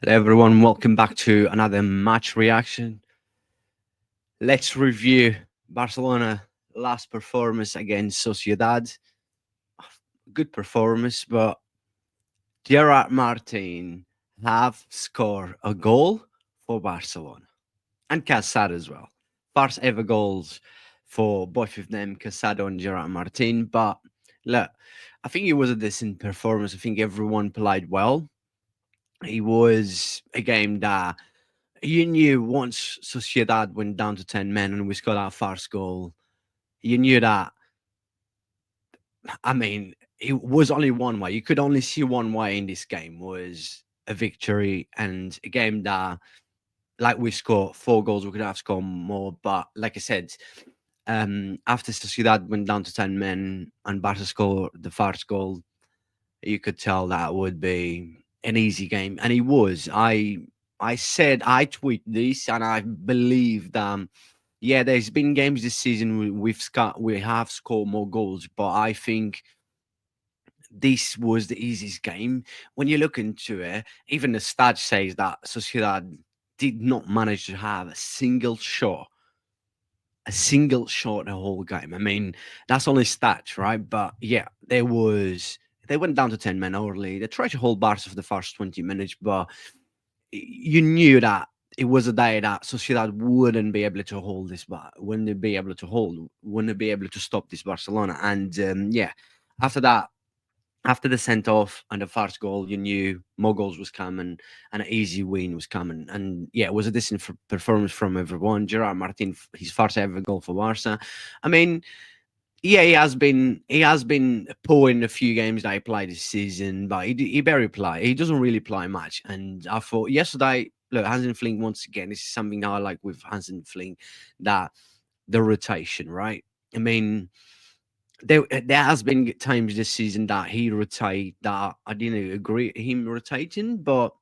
Hello everyone, welcome back to another match reaction. Let's review Barcelona last performance against Sociedad. Good performance, but Gerard Martin have scored a goal for Barcelona and Casado as well. First ever goals for both of them, Casado and Gerard Martin. But look, I think it was a decent performance. I think everyone played well. It was a game that you knew once Sociedad went down to 10 men and we scored our first goal, you knew that, I mean, it was only one way. You could only see one way in this game was a victory and a game that, like we scored 4 goals, we could have scored more. But like I said, after Sociedad went down to 10 men and Barca scored the first goal, you could tell that would be an easy game, and it was. I said I tweet this, and I believe that. Yeah, there's been games this season we have scored more goals, but I think this was the easiest game. When you look into it, even the stats says that Sociedad did not manage to have a single shot the whole game. I mean, that's only stats, right? But yeah, they went down to 10 men early. They tried to hold Barca for the first 20 minutes, but you knew that it was a day that Sociedad wouldn't be able to hold this, but wouldn't be able to stop this Barcelona. And yeah, after that, after the sent off and the first goal, you knew more goals was coming and an easy win was coming. And yeah, it was a decent performance from everyone. Gerard Martin, his first ever goal for Barca. I mean, yeah, he has been poor in a few games that he played this season, but he barely play. He doesn't really play much. And I thought yesterday, look, Hansen Flink once again. This is something that I like with Hansen Flink, that the rotation, right? I mean, there has been times this season that he rotate that I didn't agree him rotating, but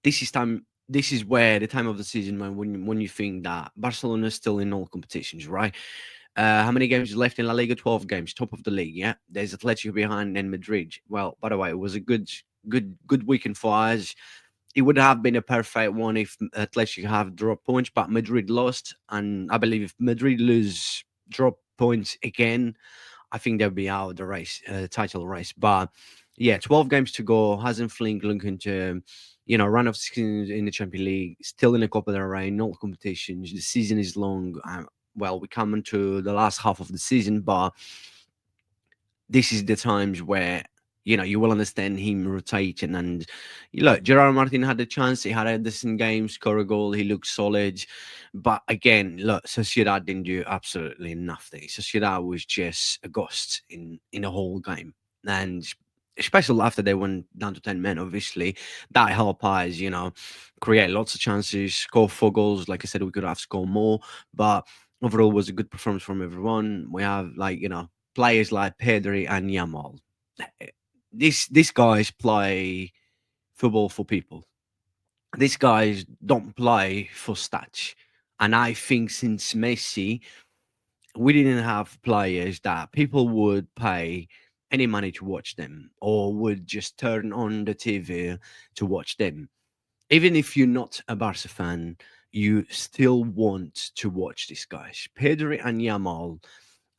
this is time. This is where the time of the season when you think that Barcelona is still in all competitions, right? How many games left in La Liga? 12 games, top of the league. Yeah, there's Atletico behind and Madrid. Well, by the way, it was a good weekend for us. It would have been a perfect one if Atletico have dropped points, but Madrid lost, and I believe if Madrid lose drop points again, I think they'll be out of the race, title race. But yeah, 12 games to go. Hasn't Flink looking to, run of 16 in the Champions League, still in the Copa del Rey, no competitions. The season is long. Well, we come into the last half of the season, but this is the times where you will understand him rotating. And look, Gerard Martin had the chance. He had a decent game, score a goal. He looked solid, but again, look, Sociedad didn't do absolutely nothing. Sociedad was just a ghost in the whole game, and especially after they went down to 10 men. Obviously, that helped us, create lots of chances, score 4 goals. Like I said, we could have scored more, but overall was a good performance from everyone. We have, like, players like Pedri and Yamal. These guys play football for people. These guys don't play for stats. And I think since Messi, we didn't have players that people would pay any money to watch them or would just turn on the TV to watch them. Even if you're not a Barca fan, you still want to watch these guys. Pedri and Yamal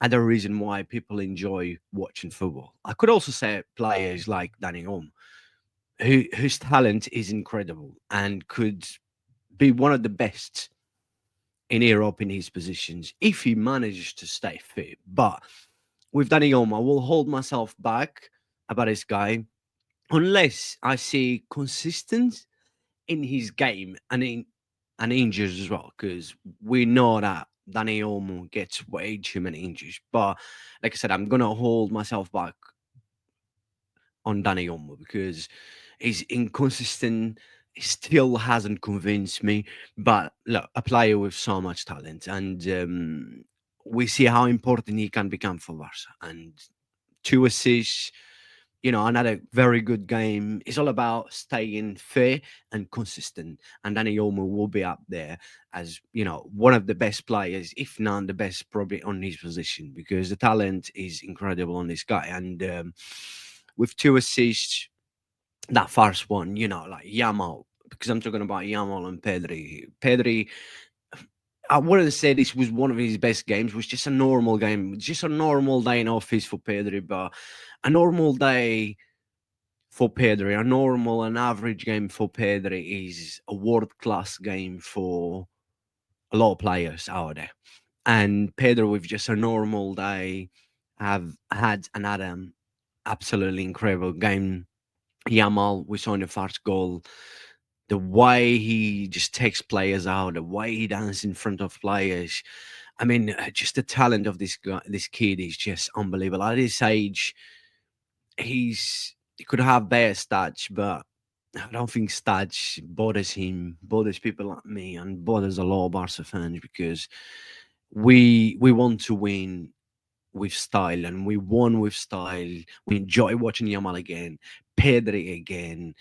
are the reason why people enjoy watching football. I could also say players like Danny Olmo, whose talent is incredible and could be one of the best in Europe in his positions if he manages to stay fit. But with Danny Olmo, I will hold myself back about this guy unless I see consistent in his game and injuries as well, because we know that Danny Olmo gets way too many injuries. But like I said, I'm gonna hold myself back on Danny Olmo because he's inconsistent. He still hasn't convinced me. But look, a player with so much talent, and we see how important he can become for Barca. And 2 assists, another very good game. It's all about staying fair and consistent. And Danny Olmo will be up there as, one of the best players, if not the best, probably on his position, because the talent is incredible on this guy. And with 2 assists, that first one, like Yamal, because I'm talking about Yamal and Pedri. Pedri, I wouldn't say this was one of his best games. It was just a normal game, just a normal day in office for Pedri, but a normal day for Pedri, a normal and average game for Pedri is a world class game for a lot of players out there. And Pedro, with just a normal day, have had another absolutely incredible game. Yamal, we saw in the first goal, the way he just takes players out, the way he dances in front of players. I mean, just the talent of this guy, this kid is just unbelievable. At his age, he could have better stats, but I don't think stats bothers him, bothers people like me, and bothers a lot of Barca fans because we want to win with style, and we won with style. We enjoy watching Yamal again, Pedri again.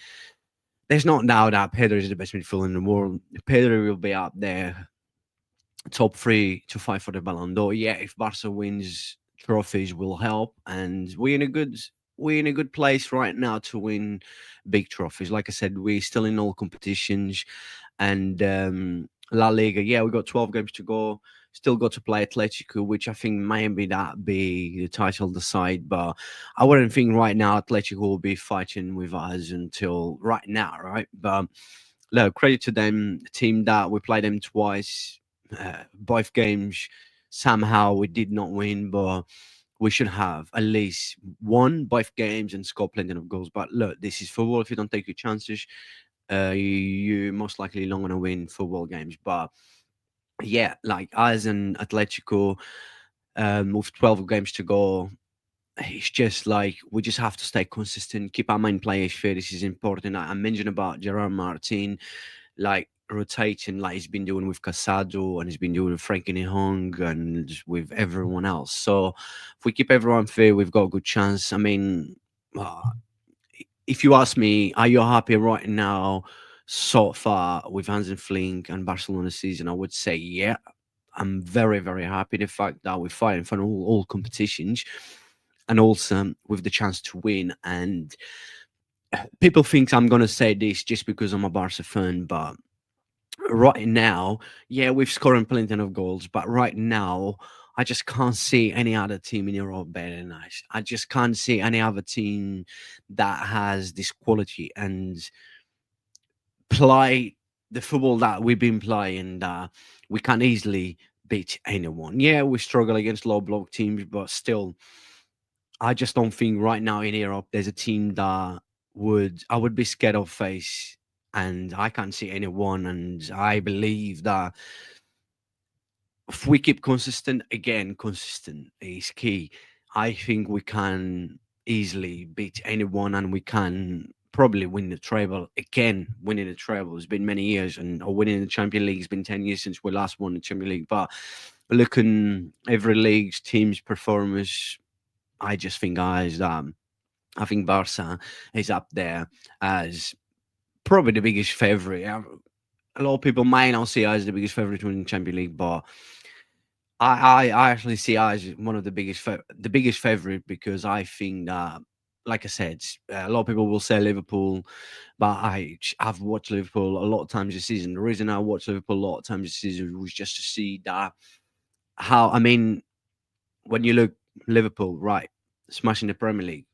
There's not doubt that Pedri is the best midfielder in the world. Pedri will be up there, top three to fight for the Ballon d'Or. Yeah, if Barca wins trophies, will help, and we're in a good place right now to win big trophies. Like I said, we're still in all competitions, and La Liga. Yeah, we got 12 games to go. Still got to play Atletico, which I think maybe that be the title decide. But I wouldn't think right now Atletico will be fighting with us until right now, right? But look, credit to them, the team that we played them twice, both games. Somehow we did not win, but we should have at least won both games and scored plenty of goals. But look, this is football. If you don't take your chances, you most likely not going to win football games. But yeah, like as an Atletico, with 12 games to go, it's just like we just have to stay consistent, keep our main players fit. This is important. I mentioned about Gerard Martin, like rotating, like he's been doing with Casado and he's been doing with Frankie de Jong and just with everyone else. So if we keep everyone fit, we've got a good chance. I mean, uh, if you ask me, are you happy right now so far with Hansen Flink and Barcelona season? I would say, yeah. I'm very, very happy the fact that we're fighting for all competitions and also with the chance to win. And people think I'm going to say this just because I'm a Barca fan, but right now, yeah, we've scoring plenty of goals, but right now, I just can't see any other team in Europe better than us. I just can't see any other team that has this quality and play the football that we've been playing. We can easily beat anyone. Yeah, we struggle against low block teams, but still, I just don't think right now in Europe there's a team that I would be scared of face, and I can't see anyone. And I believe that if we keep consistent, again, consistent is key. I think we can easily beat anyone, and we can probably win the treble again. Winning the treble has been many years, and or winning the Champions League has been 10 years since we last won the Champions League. But looking every league's team's performance, I just think, guys, I think Barca is up there as probably the biggest favorite. A lot of people might not see us as the biggest favorite to win the Champions League, but I actually see us as one of the biggest favorite because I think that, like I said, a lot of people will say Liverpool, but I've watched Liverpool a lot of times this season. The reason I watched Liverpool a lot of times this season was just to see that how I mean when you look Liverpool right smashing the Premier League,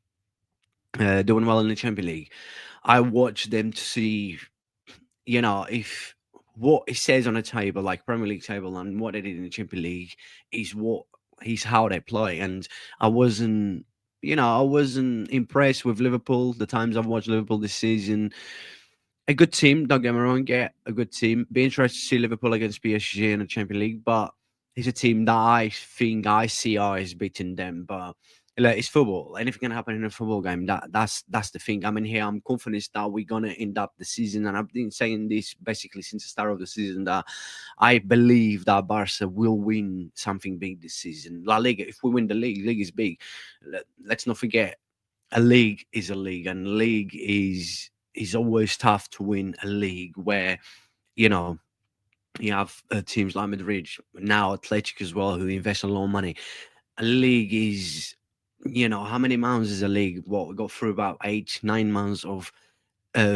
doing well in the Champions League. I watch them to see, if what it says on a table, like Premier League table, and what they did in the Champions League is what is how they play. And I wasn't, I wasn't impressed with Liverpool. The times I've watched Liverpool this season, a good team. Don't get me wrong, get a good team. Be interested to see Liverpool against PSG in the Champions League, but it's a team that I think I see eyes beating them. But like, it's football. Anything can happen in a football game. That's the thing. I mean, here I'm confident that we're gonna end up the season, and I've been saying this basically since the start of the season that I believe that Barca will win something big this season. La Liga. If we win the league is big. Let's not forget a league is a league, and league is always tough to win a league where you know you have teams like Madrid now, Athletic as well, who invest a lot of money. A league is, how many months is a league? What we got through about 8, 9 months of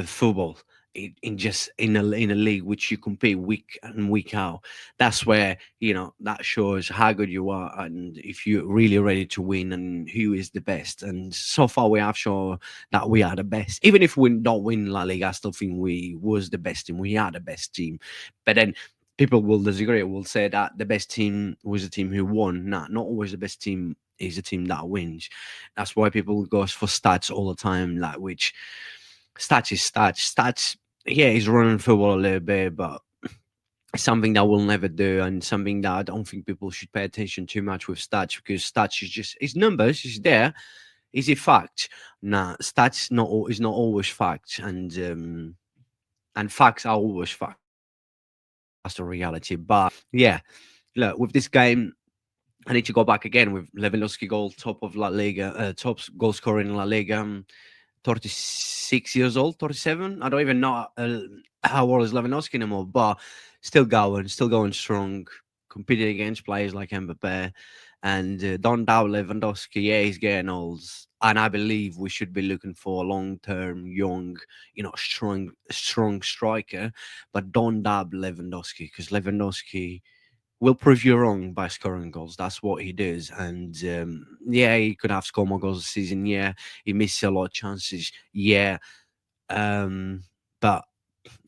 football in just in a league which you compete week and week out. That's where that shows how good you are and if you're really ready to win and who is the best. And so far we have shown that we are the best. Even if we don't win La Liga, I still think we was the best team. We are the best team. But then people will disagree. Will say that the best team was the team who won. Nah, not always the best team is a team that wins. That's why people goes for stats all the time, like which stats is stats. Stats, yeah, he's running football a little bit, but it's something that we'll never do, and something that I don't think people should pay attention too much with stats because stats is just it's numbers. It's there. Is it fact? Nah, stats not is not always fact, and facts are always facts. That's the reality. But yeah, look with this game. I need to go back again with Lewandowski goal, top of La Liga, top goal scorer in La Liga. 36 years old, 37. I don't even know how old is Lewandowski anymore, but still going strong, competing against players like Mbappe. And don't doubt Lewandowski, yeah, he's getting old. And I believe we should be looking for a long term, young, strong striker. But don't doubt Lewandowski because Lewandowski will prove you wrong by scoring goals. That's what he does. And yeah, he could have scored more goals this season. Yeah, he missed a lot of chances. Yeah, um, but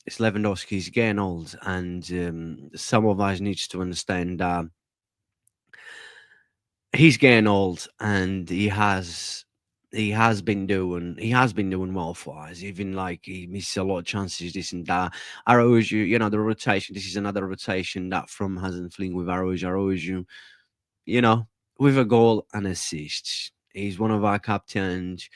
it's Lewandowski. He's getting old, and some of us needs to understand that he's getting old, and he has been doing well for us. Even like he missed a lot of chances, this and that. Araujo, the rotation. This is another rotation that from hasn't fling with Araujo, you know, with a goal and assists. He's one of our captains.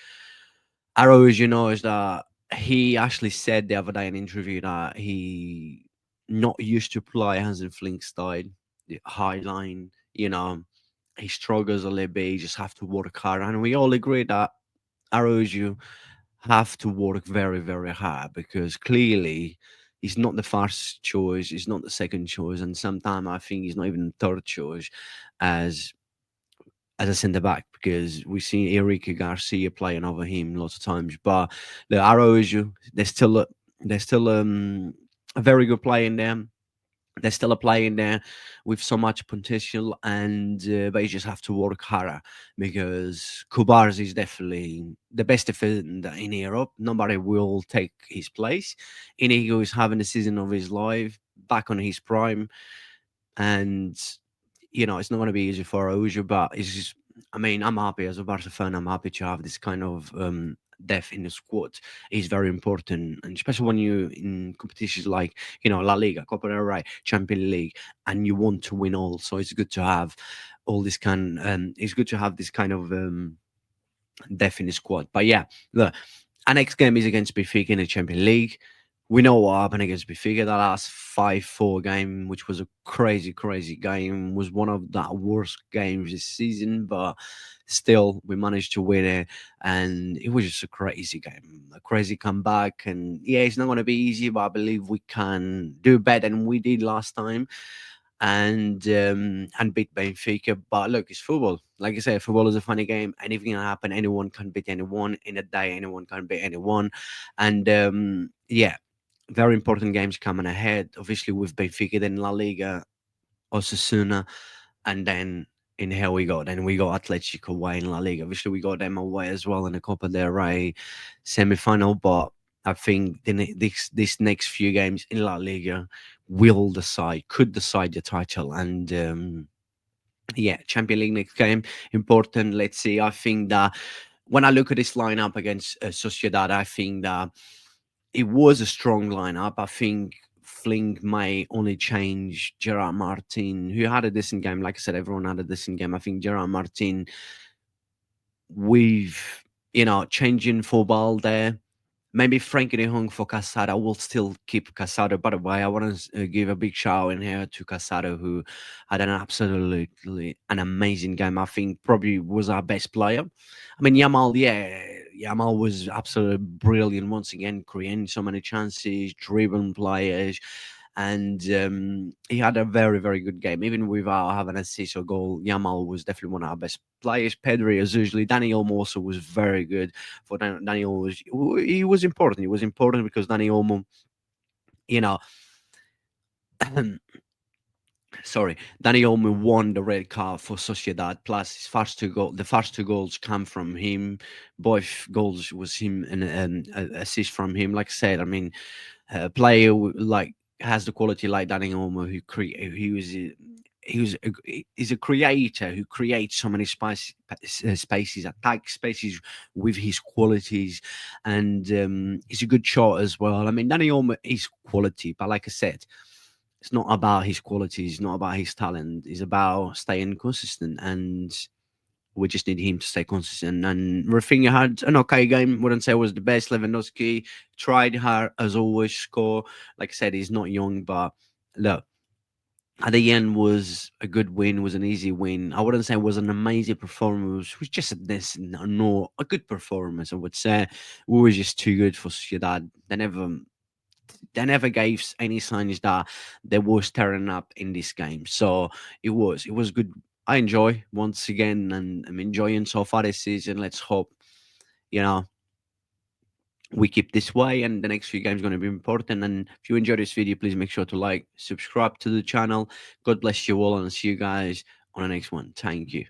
Arrows, is that he actually said the other day in an interview that he not used to play Hansen Flink style, the high line, he struggles a little bit, he just have to work hard. And we all agree that Arrows, you have to work very, very hard because clearly he's not the first choice, he's not the second choice, and sometimes I think he's not even the third choice as a centre back because we've seen Enrique Garcia playing over him lots of times. But the Arrows, there's still a very good player in there. There's still a player in there with so much potential, and but you just have to work harder because Kubars is definitely the best defender in Europe. Nobody will take his place. Inigo is having the season of his life, back on his prime, and it's not going to be easy for Auge, but it's just, I mean, I'm happy as a Barca fan. I'm happy to have this kind of depth in the squad. It's very important, and especially when you in competitions like La Liga, Copa del Rey, Champions League, and you want to win all. So it's good to have all this kind. It's good to have this kind of depth in the squad. But yeah, look, our next game is against Benfica in the Champions League. We know what happened against Benfica. That last 5-4 game, which was a crazy, crazy game, was one of the worst games this season, but still, we managed to win it. And it was just a crazy game, a crazy comeback. And yeah, it's not going to be easy, but I believe we can do better than we did last time and beat Benfica. But look, it's football. Like I said, football is a funny game. Anything can happen. Anyone can beat anyone in a day. Anyone can beat anyone, and yeah, very important games coming ahead. Obviously, with Benfica, then La Liga, Osasuna, and then in here we go. Then we got Atletico away in La Liga. Obviously, we got them away as well in the Copa del Rey semi-final. But I think this next few games in La Liga could decide the title. And yeah, Champion League next game important. Let's see. I think that when I look at this lineup against Sociedad, I think that it was a strong lineup. I think Fling may only change Gerard Martin, who had a decent game. Like I said, everyone had a decent game. I think Gerard Martin, with changing football there. Maybe Frankie de Jong for Casado. Will still keep Casado. By the way, I want to give a big shout in here to Casado, who had an absolutely an amazing game. I think probably was our best player. I mean, Yamal, yeah, Yamal was absolutely brilliant once again, creating so many chances, dribbling players. and he had a very, very good game. Even without having an assist or goal, Yamal was definitely one of our best players. Pedri, as usually, Dani Olmo also was very good. For Dani Olmo, he was important. He was important because Dani Olmo, you know, sorry, Dani Olmo won the red card for Sociedad. Plus, the first two goals come from him. Both goals was him and an assist from him. Like I said, I mean, a player like has the quality like Dani Olmo, who create, he was. He's a creator who creates so many spaces, attack spaces with his qualities, and he's a good shot as well. I mean, Dani Olmo is quality, but like I said, it's not about his qualities, it's not about his talent. It's about staying consistent, and we just need him to stay consistent. And Rafinha had an okay game. Wouldn't say it was the best. Lewandowski tried hard as always. Score, like I said, he's not young, but look. At the end was a good win, was an easy win. I wouldn't say it was an amazing performance. It was just a decent, no, a good performance. I would say we were just too good for Sociedad. They never gave any signs that they was turning up in this game. So it was good. I enjoy once again, and I'm enjoying so far this season. Let's hope you know we keep this way, and the next few games going to be important. And if you enjoy this video, please make sure to like, subscribe to the channel. God bless you all, and I'll see you guys on the next one. Thank you.